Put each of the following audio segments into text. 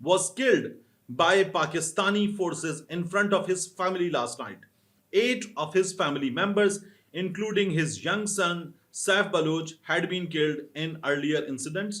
was killed by Pakistani forces in front of his family last night. 8 of his family members, including his young son Saif Baloch, had been killed in earlier incidents.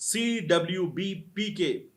CWBPK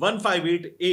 158A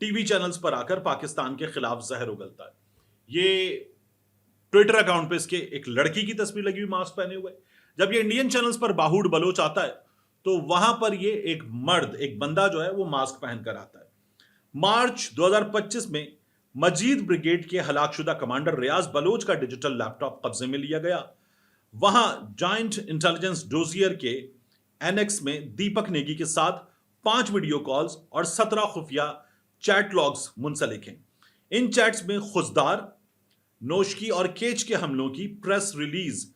T V channels پر آ کر پاکستان کے خلاف زہر اگلتا ہے. یہ Twitter account پہ اس کے ایک لڑکی کی تصویر لگی ہوئی ماسک پہنے ہوئے. جب یہ انڈین چینلز پر باہوڑ بلوچ آتا ہے تو وہاں پر یہ ایک مرد، ایک بندہ جو ہے وہ ماسک پہن کر آتا ہے. مارچ 2025 میں مجید بریگیڈ کے ہلاک شدہ کمانڈر ریاض بلوچ کا ڈیجیٹل لیپ ٹاپ قبضے میں لیا گیا. وہاں جوائنٹ انٹیلیجنس ڈوزیئر کے اینیکس میں دیپک نیگی کے ساتھ 5 ویڈیو کالز اور 17 خفیہ چیٹ لاگز منسلک ہیں. ان چیٹس میں خزدار، نوشکی اور کیچ کے حملوں کی پریس ریلیز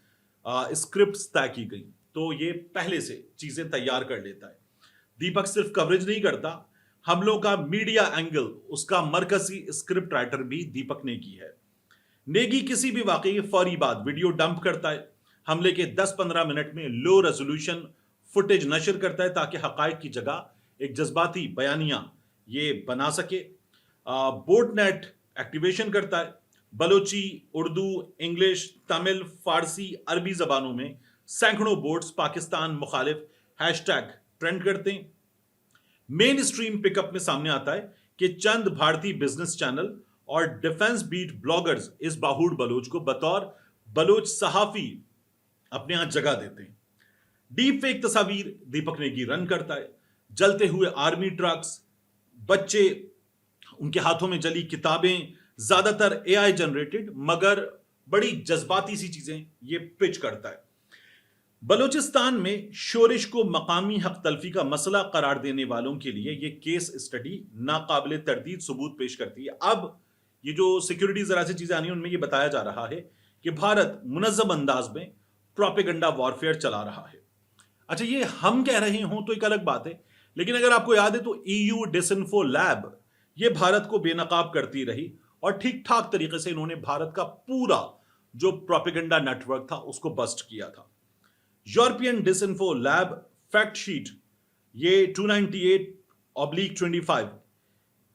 اسکرپٹس طے کی گئی. تو یہ پہلے سے چیزیں تیار کر لیتا ہے. دیپک صرف کوریج نہیں کرتا، حملوں کا میڈیا اینگل اس کا مرکزی اسکرپٹ رائٹر بھی دیپک نیگی ہے. نیگی کسی بھی واقعی فوری بعد ویڈیو ڈمپ کرتا ہے، حملے کے 10-15 منٹ میں لو ریزولوشن فوٹیج نشر کرتا ہے تاکہ حقائق کی جگہ ایک جذباتی بیانیہ یہ بنا سکے. بوٹ نیٹ ایکٹیویشن کرتا ہے. بلوچی، اردو، انگلش، تمل، فارسی، عربی زبانوں میں سینکڑوں بوٹس پاکستان مخالف ہیش ٹیگ ٹرینڈ کرتے ہیں. مین اسٹریم پک اپ میں سامنے آتا ہے کہ چند بھارتی بزنس چینل اور ڈیفنس بیٹ بلاگرز اس باہوڑ بلوچ کو بطور بلوچ صحافی اپنے ہاں جگہ دیتے ہیں. ڈیپ فیک تصاویر دیپک نیگی رن کرتا ہے. جلتے ہوئے آرمی ٹرکس، بچے، ان کے ہاتھوں میں جلی کتابیں، زیادہ تر اے آئی جنریٹڈ مگر بڑی جذباتی سی چیزیں یہ پچ کرتا ہے. بلوچستان میں شورش کو مقامی حق تلفی کا مسئلہ قرار دینے والوں کے لیے یہ کیس اسٹڈی ناقابل تردید ثبوت پیش کرتی ہے. اب یہ جو سیکیورٹی ذرا سی چیزیں آنی ہیں ان میں یہ بتایا جا رہا ہے کہ بھارت منظم انداز میں پروپیگنڈا وارفیئر چلا رہا ہے. اچھا، یہ ہم کہہ رہے ہوں تو ایک الگ بات ہے، لیکن اگر آپ کو یاد ہے تو EU ڈس انفو لیب یہ بھارت کو بے نقاب کرتی رہی اور ٹھیک ٹھاک طریقے سے انہوں نے بھارت کا پورا جو پروپیگنڈا نیٹ ورک تھا اس کو بسٹ کیا تھا. یورپین ڈس انفو لیب فیکٹ شیٹ یہ 298/25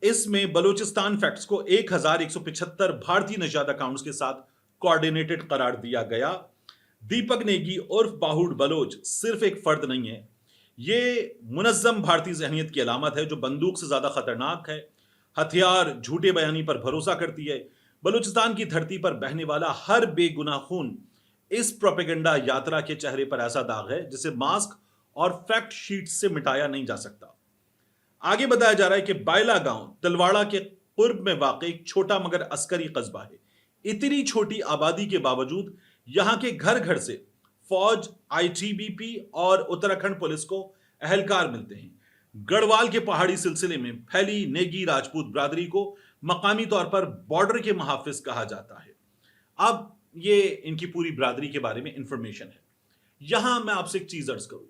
اس میں بلوچستان فیکٹس کو 1175 بھارتی نژاد اکاؤنٹس کے ساتھ کوارڈینیٹڈ قرار دیا گیا. دیپک نیگی عرف باہوڑ بلوچ صرف ایک فرد نہیں ہے، یہ منظم بھارتی ذہنیت کی علامت ہے جو بندوق سے زیادہ خطرناک ہے، ہتھیار، جھوٹے بیانی پر بھروسہ کرتی ہے. بلوچستان کی دھرتی پر بہنے والا ہر بے گناہ خون اس پروپیگنڈا یاترا کے چہرے پر ایسا داغ ہے جسے ماسک اور فیکٹ شیٹ سے مٹایا نہیں جا سکتا. آگے بتایا جا رہا ہے کہ بائلا گاؤں تلواڑہ کے قرب میں واقع ایک چھوٹا مگر عسکری قصبہ ہے. اتنی چھوٹی آبادی کے باوجود یہاں کے گھر گھر سے فوج، ITBP اور اتراکھنڈ پولیس کو اہلکار ملتے ہیں. گڑھوال کے پہاڑی سلسلے میں پھیلی نیگی راجپوت برادری کو مقامی طور پر بارڈر کے محافظ کہا جاتا ہے. اب یہ ان کی پوری برادری کے بارے میں انفارمیشن ہے. یہاں میں آپ سے ایک چیز عرض کروں،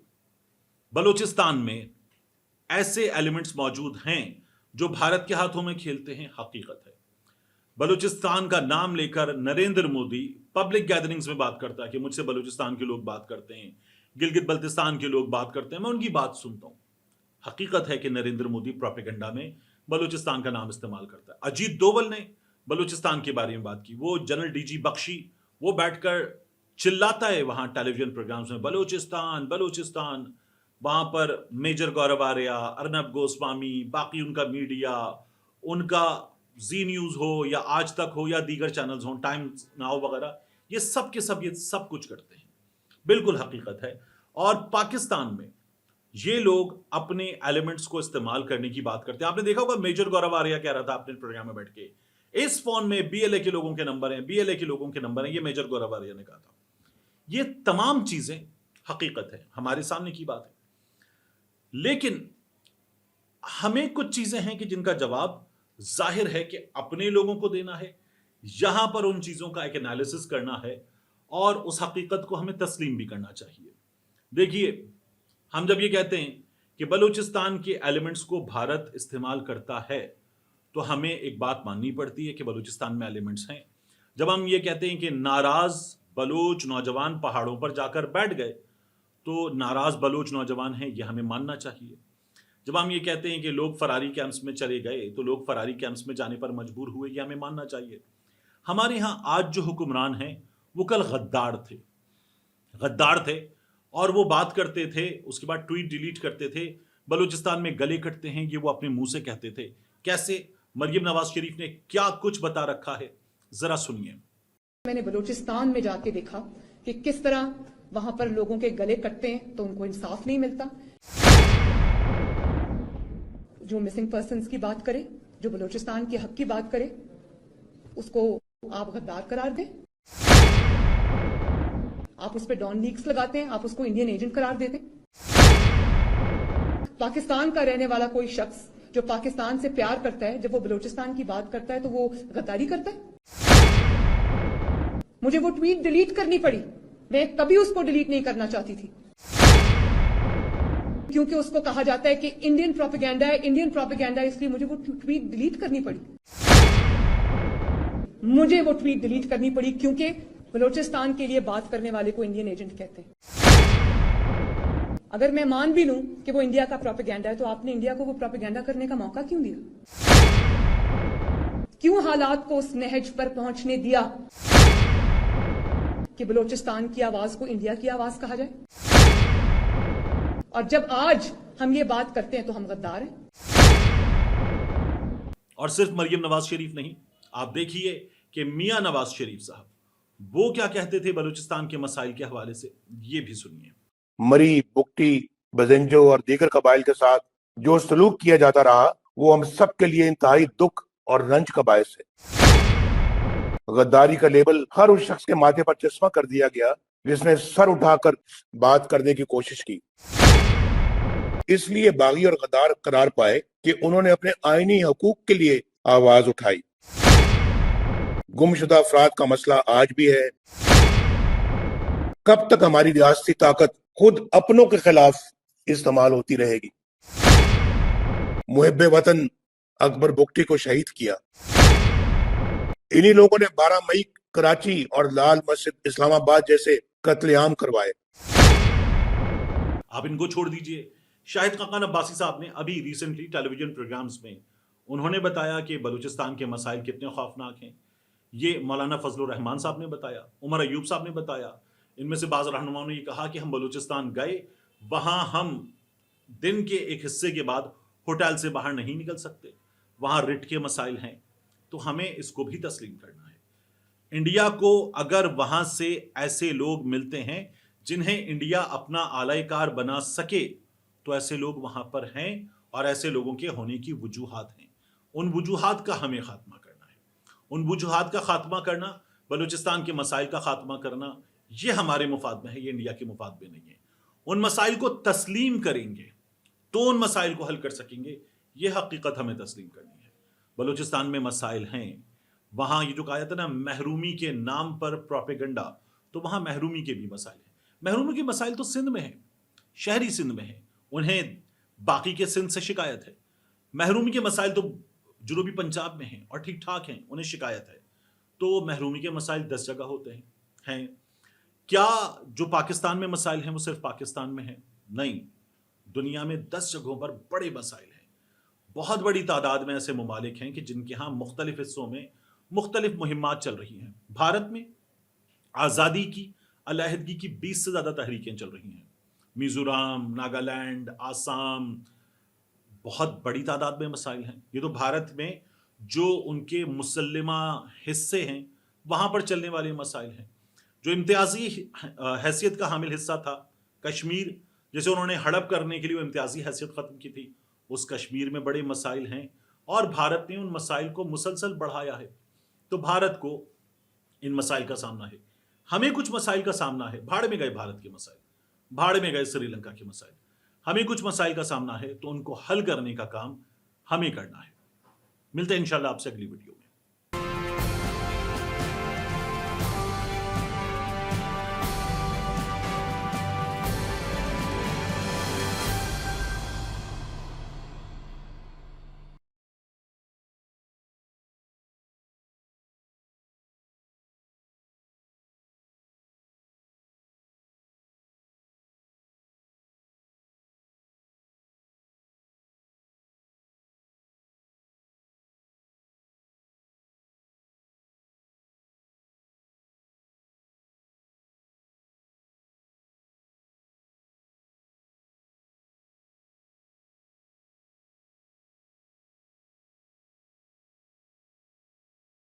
بلوچستان میں ایسے ایلیمنٹس موجود ہیں جو بھارت کے ہاتھوں میں کھیلتے ہیں. حقیقت ہے بلوچستان کا نام لے کر نریندر مودی پبلک گیدرنگز میں بات کرتا ہے کہ مجھ سے بلوچستان کے لوگ بات کرتے ہیں، گلگت بلتستان کے لوگ بات کرتے ہیں، میں ان کی بات سنتا ہوں. حقیقت ہے کہ نریندر مودی پروپیگنڈا میں بلوچستان کا نام استعمال کرتا ہے. اجیت دوول نے بلوچستان کے بارے میں بات کی، وہ جنرل DG بخشی وہ بیٹھ کر چلاتا ہے وہاں ٹیلی ویژن پروگرامز میں بلوچستان بلوچستان. وہاں پر میجر گورو آریہ، ارنب گوسوامی، باقی ان کا میڈیا، ان کا زی نیوز ہو یا آج تک ہو یا دیگر چینلز ہوں، ٹائمز ناؤ وغیرہ، یہ سب کے سب یہ سب کچھ کرتے ہیں. بالکل حقیقت ہے. اور پاکستان میں یہ لوگ اپنے ایلیمنٹس کو استعمال کرنے کی بات کرتے ہیں. آپ نے دیکھا ہوگا میجر گورو آریہ کہہ رہا تھا اپنے پروگرام میں بیٹھ کے اس فون میں BLA کے لوگوں کے نمبر ہیں، BLA کے لوگوں کے نمبر ہیں، یہ میجر گورو آریہ نے کہا تھا. یہ تمام چیزیں حقیقت ہے، ہمارے سامنے کی بات ہے. لیکن ہمیں کچھ چیزیں ہیں کہ جن کا جواب ظاہر ہے کہ اپنے لوگوں کو دینا ہے. یہاں پر ان چیزوں کا ایک انالیسس کرنا ہے اور اس حقیقت کو ہمیں تسلیم بھی کرنا چاہیے. دیکھیے، ہم جب یہ کہتے ہیں کہ بلوچستان کے ایلیمنٹس کو بھارت استعمال کرتا ہے تو ہمیں ایک بات ماننی پڑتی ہے کہ بلوچستان میں ایلیمنٹس ہیں. جب ہم یہ کہتے ہیں کہ ناراض بلوچ نوجوان پہاڑوں پر جا کر بیٹھ گئے تو ناراض بلوچ نوجوان ہیں، یہ ہمیں ماننا چاہیے. جب ہم یہ کہتے ہیں کہ لوگ فراری کیمپس میں چلے گئے تو لوگ فراری کیمپس میں جانے پر مجبور ہوئے، یہ ہمیں ماننا چاہیے. ہمارے ہاں آج جو حکمران ہیں وہ کل غدار تھے اور وہ بات کرتے تھے، اس کے بعد ٹویٹ ڈیلیٹ کرتے تھے. بلوچستان میں گلے کٹتے ہیں، یہ وہ اپنے منہ سے کہتے تھے. کیسے مریم نواز شریف نے کیا کچھ بتا رکھا ہے، ذرا سنیے۔ میں نے بلوچستان میں جا کے دیکھا کہ کس طرح وہاں پر لوگوں کے گلے کٹتے ہیں تو ان کو انصاف نہیں ملتا۔ جو مسنگ پرسنز کی بات کرے، جو بلوچستان کے حق کی بات کرے، اس کو آپ غدار قرار دیں، آپ اس پہ ڈان لیکس لگاتے ہیں، آپ اس کو انڈین ایجنٹ قرار دیتے ہیں۔ پاکستان کا رہنے والا کوئی شخص جو پاکستان سے پیار کرتا ہے، جب وہ بلوچستان کی بات کرتا ہے تو وہ غداری کرتا ہے۔ مجھے وہ ٹویٹ ڈیلیٹ کرنی پڑی، میں کبھی اس کو ڈیلیٹ نہیں کرنا چاہتی تھی، کیونکہ اس کو کہا جاتا ہے کہ انڈین پروپیگینڈا ہے، انڈین پروپیگینڈا ہے، اس لیے مجھے وہ ٹویٹ ڈیلیٹ کرنی پڑی۔ مجھے وہ ٹویٹ ڈیلیٹ کرنی پڑی کیونکہ بلوچستان کے لیے بات کرنے والے کو انڈین ایجنٹ کہتے ہیں۔ اگر میں مان بھی لوں کہ وہ انڈیا کا پروپیگینڈا ہے تو آپ نے انڈیا کو وہ پروپیگینڈا کرنے کا موقع کیوں دیا؟ کیوں حالات کو اس نہج پر پہنچنے دیا کہ بلوچستان کی آواز کو انڈیا کی آواز کہا جائے؟ اور جب آج ہم یہ بات کرتے ہیں تو ہم غدار ہیں۔ اور صرف مریم نواز شریف نہیں، آپ دیکھیے کہ میاں نواز شریف صاحب وہ کیا کہتے تھے بلوچستان کے مسائل کے حوالے سے، یہ بھی سنیے۔ مری، بگٹی، بزنجو اور دیگر قبائل کے ساتھ جو سلوک کیا جاتا رہا وہ ہم سب کے لیے انتہائی دکھ اور رنج کا باعث ہے۔ غداری کا لیبل ہر اس شخص کے ماتھے پر چسپاں کر دیا گیا جس نے سر اٹھا کر بات کرنے کی کوشش کی، اس لیے باغی اور غدار قرار پائے کہ انہوں نے اپنے آئینی حقوق کے لیے آواز اٹھائی۔ گمشدہ افراد کا مسئلہ آج بھی ہے۔ کب تک ہماری ریاستی طاقت خود اپنوں کے خلاف استعمال ہوتی رہے گی؟ محب وطن اکبر بگٹی کو شہید کیا، انہی لوگوں نے 12 مئی کراچی اور لال مسجد اسلام آباد جیسے قتل عام کروائے۔ آپ ان کو چھوڑ دیجئے، شاہد خاقان عباسی صاحب نے ابھی ریسنٹلی ٹیلی ویژن پروگرامز میں انہوں نے بتایا کہ بلوچستان کے مسائل کتنے خوفناک ہیں۔ یہ مولانا فضل الرحمان صاحب نے بتایا، عمر ایوب صاحب نے بتایا، ان میں سے بعض رہنماؤں نے یہ کہا کہ ہم بلوچستان گئے، وہاں ہم دن کے ایک حصے کے بعد ہوٹل سے باہر نہیں نکل سکتے، وہاں رٹ کے مسائل ہیں، تو ہمیں اس کو بھی تسلیم کرنا ہے۔ انڈیا کو اگر وہاں سے ایسے لوگ ملتے ہیں جنہیں انڈیا اپنا اعلی کار بنا سکے تو ایسے لوگ وہاں پر ہیں اور ایسے لوگوں کے ہونے کی وجوہات ہیں، ان وجوہات کا ہمیں خاتمہ کرنا ہے۔ ان وجوہات کا خاتمہ کرنا، بلوچستان کے مسائل کا خاتمہ کرنا، یہ ہمارے مفاد میں ہے، یہ انڈیا کے مفاد میں نہیں ہے۔ ان مسائل کو تسلیم کریں گے تو ان مسائل کو حل کر سکیں گے، یہ حقیقت ہمیں تسلیم کرنی ہے۔ بلوچستان میں مسائل ہیں، وہاں یہ جو کہا جاتا ہے نا محرومی کے نام پر پروپیگنڈا، تو وہاں محرومی کے بھی مسائل ہیں۔ محرومی کے مسائل تو سندھ میں ہیں، شہری سندھ میں ہیں، انہیں باقی کے سندھ سے شکایت ہے۔ محرومی کے مسائل تو جنوبی پنجاب میں ہیں اور ٹھیک ٹھاک ہیں، انہیں شکایت ہے۔ تو محرومی کے مسائل 10 جگہ ہوتے ہیں۔ کیا جو پاکستان میں مسائل ہیں وہ صرف پاکستان میں ہیں؟ نہیں، دنیا میں 10 جگہوں پر بڑے مسائل ہیں۔ بہت بڑی تعداد میں ایسے ممالک ہیں کہ جن کے ہاں مختلف حصوں میں مختلف مہمات چل رہی ہیں۔ بھارت میں آزادی کی، علیحدگی کی 20 سے زیادہ تحریکیں چل رہی ہیں۔ میزورام، ناگالینڈ، آسام، بہت بڑی تعداد میں مسائل ہیں۔ یہ تو بھارت میں جو ان کے مسلمہ حصے ہیں وہاں پر چلنے والے مسائل ہیں۔ جو امتیازی حیثیت کا حامل حصہ تھا کشمیر، جسے انہوں نے ہڑپ کرنے کے لیے وہ امتیازی حیثیت ختم کی تھی، اس کشمیر میں بڑے مسائل ہیں اور بھارت نے ان مسائل کو مسلسل بڑھایا ہے۔ تو بھارت کو ان مسائل کا سامنا ہے، ہمیں کچھ مسائل کا سامنا ہے۔ بھاڑ میں گئے بھارت کے مسائل، بھاڑ میں گئے سری لنکا کے مسائل، ہمیں کچھ مسائل کا سامنا ہے تو ان کو حل کرنے کا کام ہمیں کرنا ہے۔ ملتے ہیں انشاءاللہ آپ سے اگلی ویڈیو میں۔